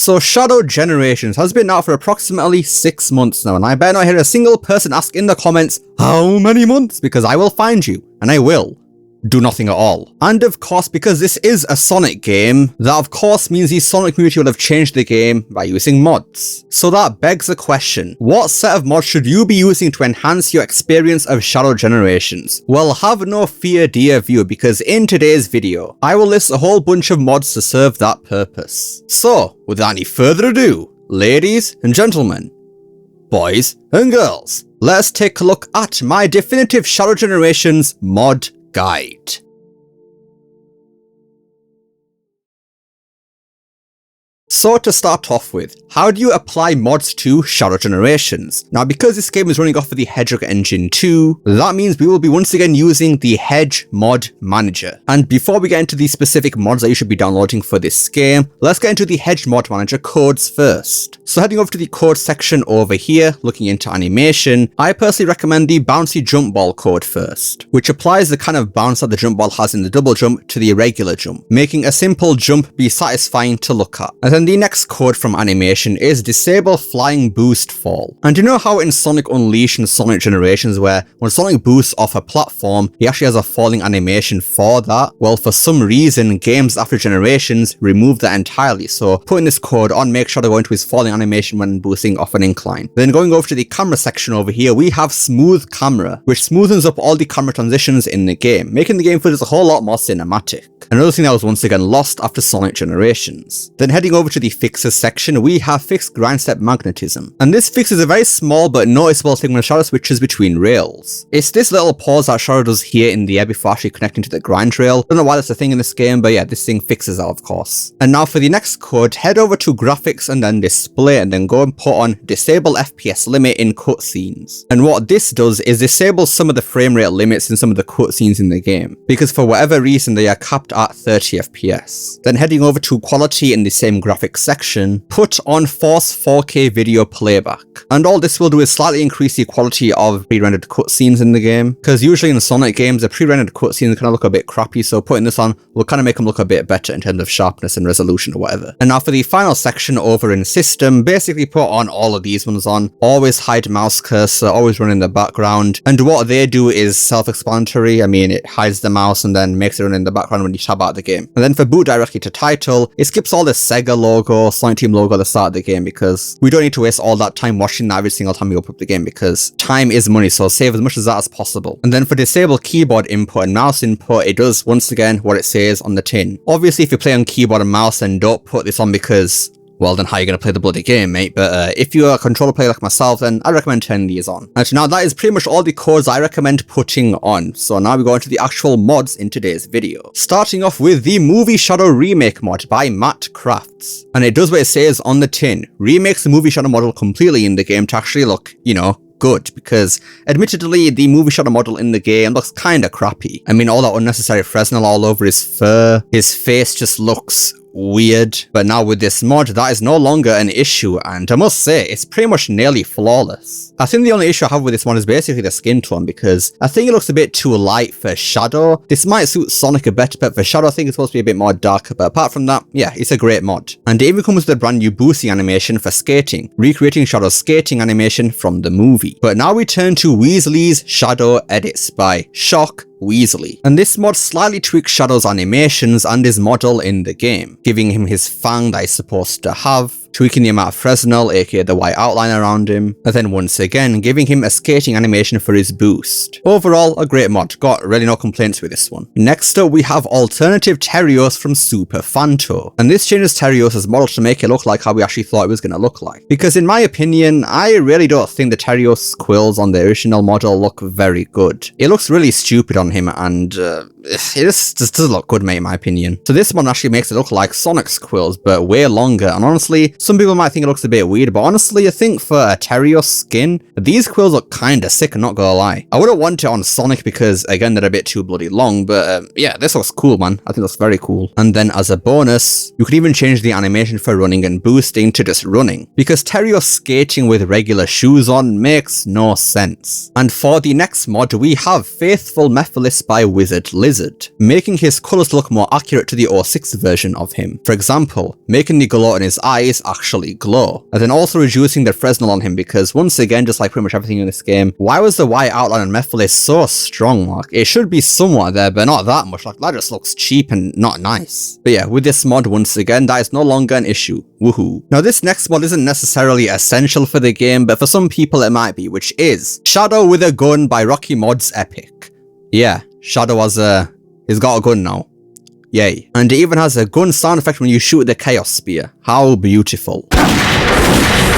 So Shadow Generations has been out for approximately 6 months now, and I better not hear a single person ask in the comments, how many months? Because I will find you, and I will do nothing at all. And of course, because this is a Sonic game, that of course means the Sonic community will have changed the game by using mods. So that begs the question, what set of mods should you be using to enhance your experience of Shadow Generations? Well, have no fear, dear viewer, because in today's video, I will list a whole bunch of mods to serve that purpose. So, without any further ado, ladies and gentlemen, boys and girls, let's take a look at my definitive Shadow Generations mod guide. So to start off with, how do you apply mods to Shadow Generations? Now because this game is running off of the Hedgehog Engine 2, that means we will be once again using the Hedge Mod Manager. And before we get into the specific mods that you should be downloading for this game, let's get into the Hedge Mod Manager codes first. So heading over to the code section over here, looking into animation, I personally recommend the Bouncy Jump Ball code first, which applies the kind of bounce that the jump ball has in the double jump to the irregular jump, making a simple jump be satisfying to look at. And then the next code from animation is Disable Flying Boost Fall. And you know how in Sonic Unleashed and Sonic Generations where when Sonic boosts off a platform, he actually has a falling animation for that? Well, for some reason, games after Generations remove that entirely, so putting this code on makes sure to go into his falling animation when boosting off an incline. Then going over to the camera section over here, we have Smooth Camera, which smoothens up all the camera transitions in the game, making the game feel just a whole lot more cinematic. Another thing that was once again lost after Sonic Generations. Then heading over to the fixes section, we have Fixed Grind Step Magnetism. And this fix is a very small but noticeable thing when Shadow switches between rails. It's this little pause that Shadow does here in the air before actually connecting to the grind rail. Don't know why that's a thing in this game, but yeah, this thing fixes that of course. And now for the next code, head over to Graphics and then Display and then go and put on Disable FPS Limit in cutscenes. And what this does is disable some of the frame rate limits in some of the cutscenes in the game, because for whatever reason they are capped at 30 FPS. Then heading over to Quality in the same graphics section, put on Force 4K Video Playback. And all this will do is slightly increase the quality of pre-rendered cutscenes in the game, because usually in Sonic games the pre-rendered cutscenes kind of look a bit crappy, so putting this on will kind of make them look a bit better in terms of sharpness and resolution or whatever. And now for the final section over in System, basically put on all of these ones on. Always hide mouse cursor, always run in the background, and what they do is self-explanatory. I mean, it hides the mouse and then makes it run in the background when you tab out the game. And then for boot directly to title, it skips all the Sega logo, Sonic Team logo at the start of the game, because we don't need to waste all that time watching that every single time we open up the game, because time is money, so save as much as that as possible. And then for disable keyboard input and mouse input, it does once again what it says on the tin. Obviously if you play on keyboard and mouse, then don't put this on, because well, then how are you going to play the bloody game, mate? But if you're a controller player like myself, then I recommend turning these on. And now that is pretty much all the codes I recommend putting on. So now we go into the actual mods in today's video. Starting off with the Movie Shadow Remake mod by Matt Crafts. And it does what it says on the tin. Remakes the Movie Shadow model completely in the game to actually look, you know, good, because admittedly the Movie Shadow model in the game looks kinda crappy. I mean, all that unnecessary Fresnel all over his fur, his face just looks weird, but now with this mod that is no longer an issue, and I must say it's pretty much nearly flawless. I think the only issue I have with this one is basically the skin tone, because I think it looks a bit too light for Shadow. This might suit Sonic a better, but for Shadow I think it's supposed to be a bit more darker, but apart from that, yeah, it's a great mod. And it even comes with a brand new boosting animation for skating, recreating Shadow's skating animation from the movie. But now we turn to Weasley's Shadow Edits by Shock Weasley. And this mod slightly tweaks Shadow's animations and his model in the game, giving him his fang that he's supposed to have, tweaking the amount of Fresnel, aka the white outline around him, and then once again giving him a skating animation for his boost. Overall, a great mod, got really no complaints with this one. Next up we have Alternative Terios from Super Fanto, and this changes Terios' model to make it look like how we actually thought it was going to look like. Because in my opinion, I really don't think the Terios quills on the original model look very good. It looks really stupid on him, and it just doesn't look good, mate, in my opinion. So this one actually makes it look like Sonic's quills, but way longer, and honestly, some people might think it looks a bit weird, but honestly, I think for a Terios skin, these quills look kinda sick, I'm not gonna lie. I wouldn't want it on Sonic because, again, they're a bit too bloody long, but yeah, this looks cool, man. I think that's very cool. And then as a bonus, you could even change the animation for running and boosting to just running, because Terios skating with regular shoes on makes no sense. And for the next mod, we have Faithful Mephiles by Wizard Lizard. Blizzard, making his colours look more accurate to the 06 version of him. For example, making the glow in his eyes actually glow, and then also reducing the Fresnel on him because once again, just like pretty much everything in this game, why was the white outline on Mephiles so strong? Like, it should be somewhat there, but not that much. Like, that just looks cheap and not nice. But yeah, with this mod, once again, that is no longer an issue. Woohoo. Now, this next mod isn't necessarily essential for the game, but for some people it might be, which is Shadow with a Gun by Rocky Mods Epic. Yeah, Shadow he's got a gun now. Yay. And it even has a gun sound effect when you shoot the Chaos Spear. How beautiful.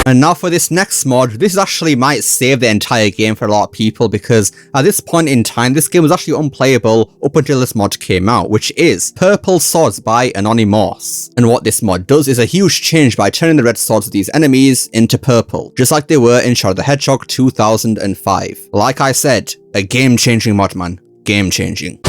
And now for this next mod, this actually might save the entire game for a lot of people because at this point in time, this game was actually unplayable up until this mod came out, which is Purple Swords by Anonymous. And what this mod does is a huge change by turning the red swords of these enemies into purple, just like they were in Shadow the Hedgehog 2005. Like I said, a game-changing mod, man. Game-changing.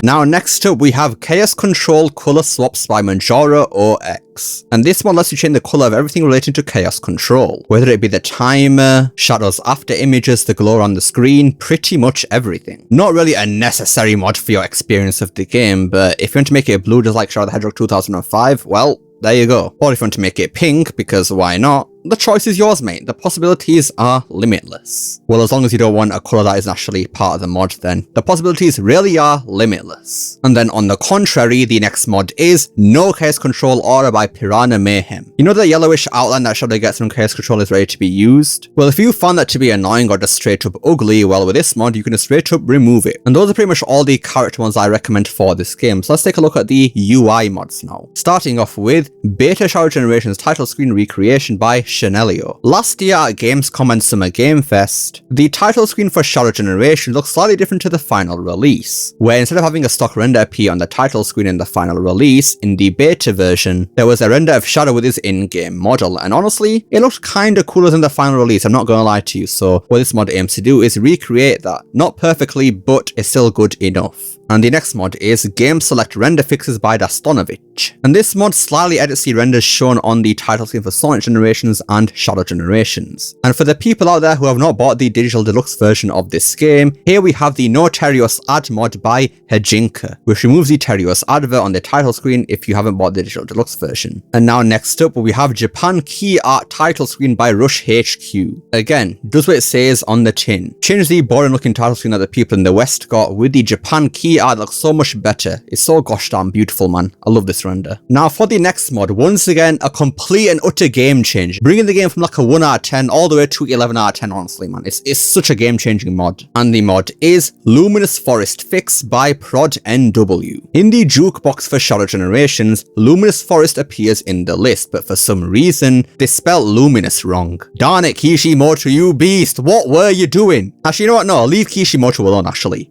Now next up we have Chaos Control Color Swaps by Majora OX. And this one lets you change the color of everything relating to Chaos Control. Whether it be the timer, shadows after images, the glow on the screen, pretty much everything. Not really a necessary mod for your experience of the game, but if you want to make it blue just like Shadow the Hedgehog 2005, well, there you go. Or if you want to make it pink, because why not? The choice is yours, mate. The possibilities are limitless. Well, as long as you don't want a colour that isn't actually part of the mod, then the possibilities really are limitless. And then on the contrary, the next mod is No Chaos Control Aura by Piranha Mayhem. You know the yellowish outline that Shadow gets when Chaos Control is ready to be used? Well, if you found that to be annoying or just straight up ugly, well, with this mod, you can just straight up remove it. And those are pretty much all the character ones I recommend for this game. So let's take a look at the UI mods now. Starting off with Beta Shadow Generations title screen recreation by Chanelio. Last year at Gamescom and Summer Game Fest, the title screen for Shadow Generation looks slightly different to the final release, where instead of having a stock render appear on the title screen in the final release, in the beta version, there was a render of Shadow with his in-game model, and honestly, it looked kinda cooler than the final release, I'm not gonna lie to you, so what this mod aims to do is recreate that. Not perfectly, but it's still good enough. And the next mod is Game Select Render Fixes by Dastonovich. And this mod slightly edits the renders shown on the title screen for Sonic Generations and Shadow Generations. And for the people out there who have not bought the digital deluxe version of this game, here we have the No Terios ad mod by Hejinka, which removes the Terios advert on the title screen if you haven't bought the digital deluxe version. And now next up we have Japan Key Art title screen by Rush HQ. Again, does what it says on the tin. Change the boring looking title screen that the people in the West got with the Japan Key Art looks so much better. It's so gosh darn beautiful, man. I love this render. Now for the next mod, once again, a complete and utter game change. Bringing the game from like a 1 out of 10 all the way to 11 out of 10, honestly, man. It's such a game changing mod. And the mod is Luminous Forest Fix by Prod NW. In the jukebox for Shadow Generations, Luminous Forest appears in the list, but for some reason, they spelled Luminous wrong. Darn it, Kishimoto, you beast. What were you doing? Actually, you know what? No, leave Kishimoto alone, actually.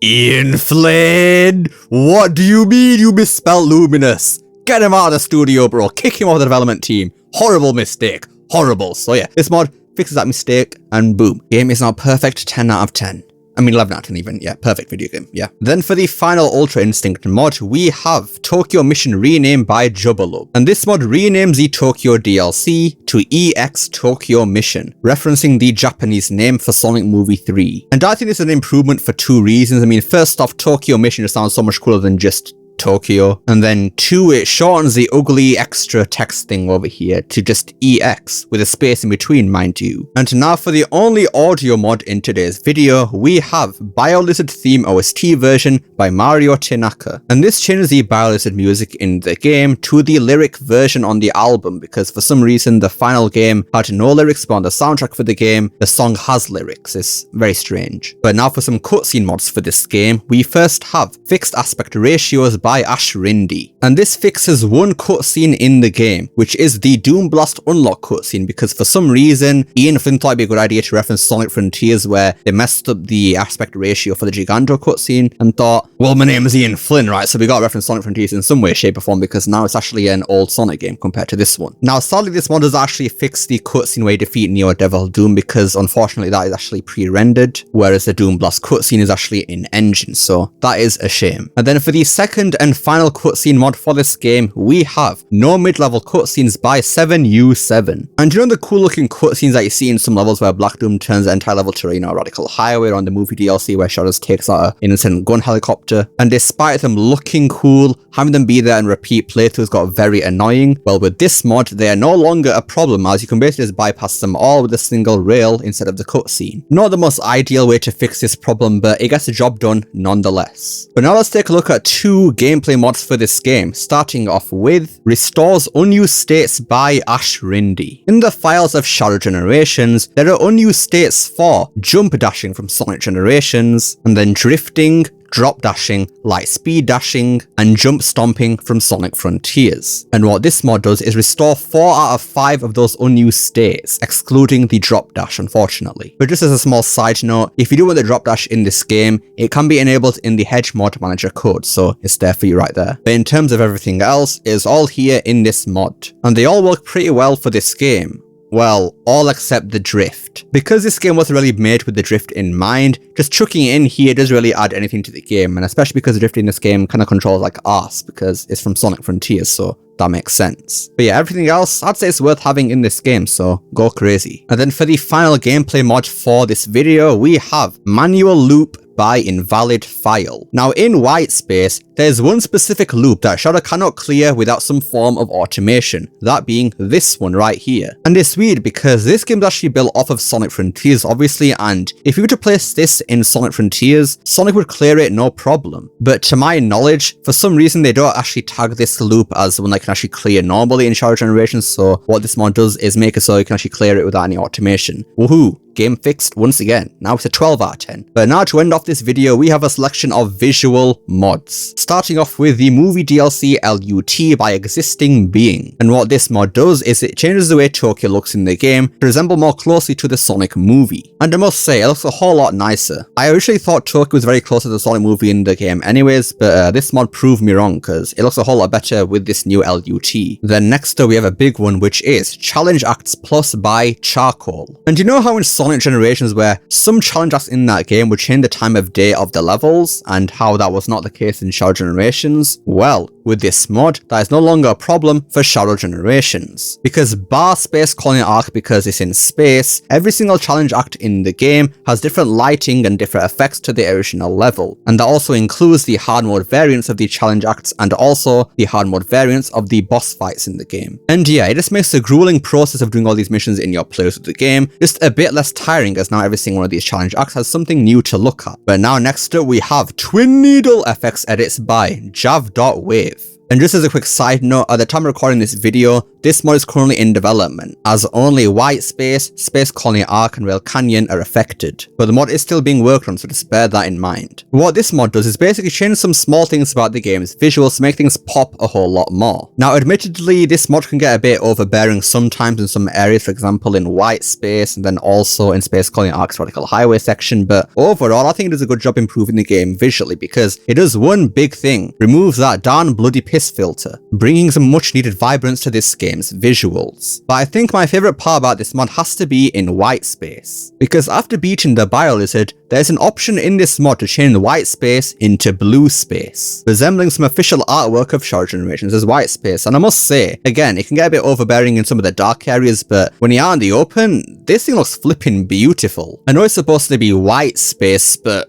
Ian Flynn! What do you mean you misspelled Luminous? Get him out of the studio, bro. Kick him off the development team. Horrible mistake. Horrible. So yeah, this mod fixes that mistake and boom. Game is now perfect 10 out of 10. I mean 11 out of 10 even. Yeah, perfect video game. Yeah. Then for the final Ultra Instinct mod, we have Tokyo Mission renamed by Jubalub. And this mod renames the Tokyo DLC to EX Tokyo Mission, referencing the Japanese name for Sonic Movie 3. And I think this is an improvement for two reasons. I mean, first off, Tokyo Mission just sounds so much cooler than just Tokyo. And then 2, it shortens the ugly extra text thing over here to just EX with a space in between, mind you. And now for the only audio mod in today's video, we have BioLizard theme OST version by Mario Tanaka. And this changes the BioLizard music in the game to the lyric version on the album because for some reason the final game had no lyrics, but on the soundtrack for the game, the song has lyrics. It's very strange. But now for some cutscene mods for this game, we first have Fixed Aspect Ratios by Ash Rindy. And this fixes one cutscene in the game, which is the Doom Blast unlock cutscene, because for some reason, Ian Flynn thought it'd be a good idea to reference Sonic Frontiers where they messed up the aspect ratio for the Giganto cutscene and thought, well, my name is Ian Flynn, right? So we gotta reference Sonic Frontiers in some way, shape or form because now it's actually an old Sonic game compared to this one. Now, sadly, this mod does actually fix the cutscene where you defeat Neo Devil Doom because unfortunately that is actually pre-rendered, whereas the Doom Blast cutscene is actually in engine, so that is a shame. And then for the second second and final cutscene mod for this game, we have No Mid-Level Cutscenes by 7U7. And you know the cool looking cutscenes that you see in some levels where Black Doom turns the entire level to, a Radical Highway, or on the movie DLC where Shadows takes out an innocent gun helicopter, and despite them looking cool, having them be there and repeat playthroughs got very annoying. Well, with this mod, they are no longer a problem, as you can basically just bypass them all with a single rail instead of the cutscene. Not the most ideal way to fix this problem, but it gets the job done nonetheless. But now let's take a look at two gameplay mods for this game, starting off with Restores Unused States by Ash Rindy. In the files of Shadow Generations, there are unused states for jump dashing from Sonic Generations, and then drifting, drop dashing, light speed dashing, and jump stomping from Sonic Frontiers. And what this mod does is restore 4 out of 5 of those unused states, excluding the drop dash, unfortunately. But just as a small side note, if you do want the drop dash in this game, it can be enabled in the Hedge Mod Manager code, so it's there for you right there. But in terms of everything else, it's all here in this mod. And they all work pretty well for this game. Well, all except the drift. Because this game wasn't really made with the drift in mind, just chucking it in here doesn't really add anything to the game, and especially because the drift in this game kind of controls like arse, because it's from Sonic Frontiers, so that makes sense. But yeah, everything else, I'd say it's worth having in this game, so go crazy. And then for the final gameplay mod for this video, we have Manual Loop by Invalid File. Now in Whitespace, there's one specific loop that Shadow cannot clear without some form of automation, that being this one right here. And it's weird because this game's actually built off of Sonic Frontiers obviously, and if you were to place this in Sonic Frontiers, Sonic would clear it no problem. But to my knowledge, for some reason they don't actually tag this loop as one that can actually clear normally in Shadow Generations, so what this mod does is make it so you can actually clear it without any automation. Woohoo! Game fixed once again. Now it's a 12 out of 10. But now to end off this video, we have a selection of visual mods. Starting off with the movie DLC LUT by Existing Being. And what this mod does is it changes the way Tokyo looks in the game to resemble more closely to the Sonic movie. And I must say, it looks a whole lot nicer. I originally thought Tokyo was very close to the Sonic movie in the game anyways, but this mod proved me wrong because it looks a whole lot better with this new LUT. Then next up we have a big one, which is Challenge Acts Plus by Charcoal. And you know how in Sonic Generations where some challenge acts in that game would change the time of day of the levels, and how that was not the case in Shadow Generations? Well, with this mod, that is no longer a problem for Shadow Generations. Because bar Space Colony Arc, because it's in space, every single challenge act in the game has different lighting and different effects to the original level. And that also includes the hard mode variants of the challenge acts and also the hard mode variants of the boss fights in the game. And yeah, it just makes the grueling process of doing all these missions in your playthrough of the game just a bit less tiring, as now every single one of these challenge acts has something new to look at. But now next up we have Twin Needle FX edits by Jav.Wave. And just as a quick side note, at the time of recording this video, this mod is currently in development, as only Whitespace, Space Colony Arc and Rail Canyon are affected. But the mod is still being worked on, so just bear that in mind. What this mod does is basically change some small things about the game's visuals to make things pop a whole lot more. Now admittedly, this mod can get a bit overbearing sometimes in some areas, for example in Whitespace and then also in Space Colony Arc's Radical Highway section, but overall I think it does a good job improving the game visually because it does one big thing: removes that darn bloody piss filter, bringing some much needed vibrance to this game's visuals. But I think my favourite part about this mod has to be in Whitespace, because after beating the Biolizard, there's an option in this mod to change the Whitespace into blue space, resembling some official artwork of Shadow Generations as Whitespace. And I must say, again, it can get a bit overbearing in some of the dark areas, but when you are in the open, this thing looks flipping beautiful. I know it's supposed to be Whitespace, but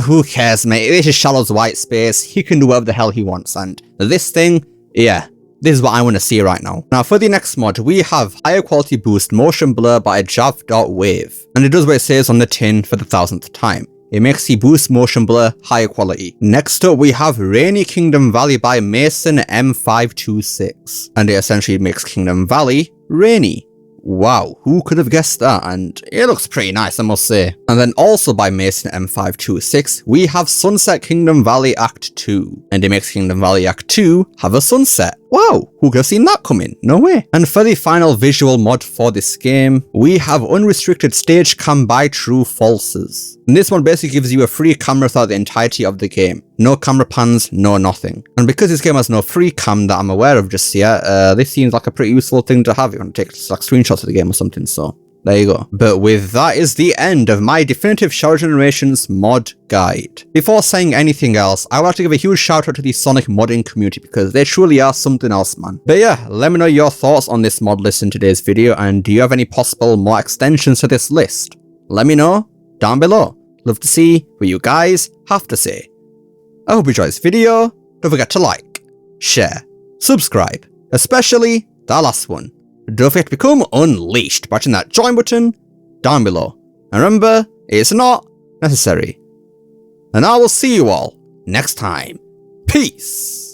who cares, mate? This is Shadow's Whitespace. He can do whatever the hell he wants, and this thing, yeah, this is what I want to see right now. Now for the next mod, we have Higher Quality Boost Motion Blur by Jav.Wave. And it does what it says on the tin for the 1000th time. It makes the boost motion blur higher quality. Next up we have Rainy Kingdom Valley by Mason M526. And it essentially makes Kingdom Valley rainy. Wow, who could have guessed that? And it looks pretty nice, I must say. And then also by Mason M526, we have Sunset Kingdom Valley Act 2. And it makes Kingdom Valley Act 2 have a sunset. Wow, who could have seen that coming? No way. And for the final visual mod for this game, we have Unrestricted Stage Cam by True Falses. And this one basically gives you a free camera throughout the entirety of the game. No camera pans, no nothing. And because this game has no free cam that I'm aware of just yet, this seems like a pretty useful thing to have if you want to take like screenshots of the game or something, so There you go. But with that is the end of my definitive Shadow Generations mod guide. Before saying anything else, I would like to give a huge shout out to the Sonic modding community because they truly are something else, man. But yeah, let me know your thoughts on this mod list in today's video, and do you have any possible more extensions to this list? Let me know down below. Love to see what you guys have to say. I hope you enjoyed this video. Don't forget to like, share, subscribe, especially that last one. Don't forget to become unleashed by hitting that join button down below. And remember, it's not necessary. And I will see you all next time. Peace.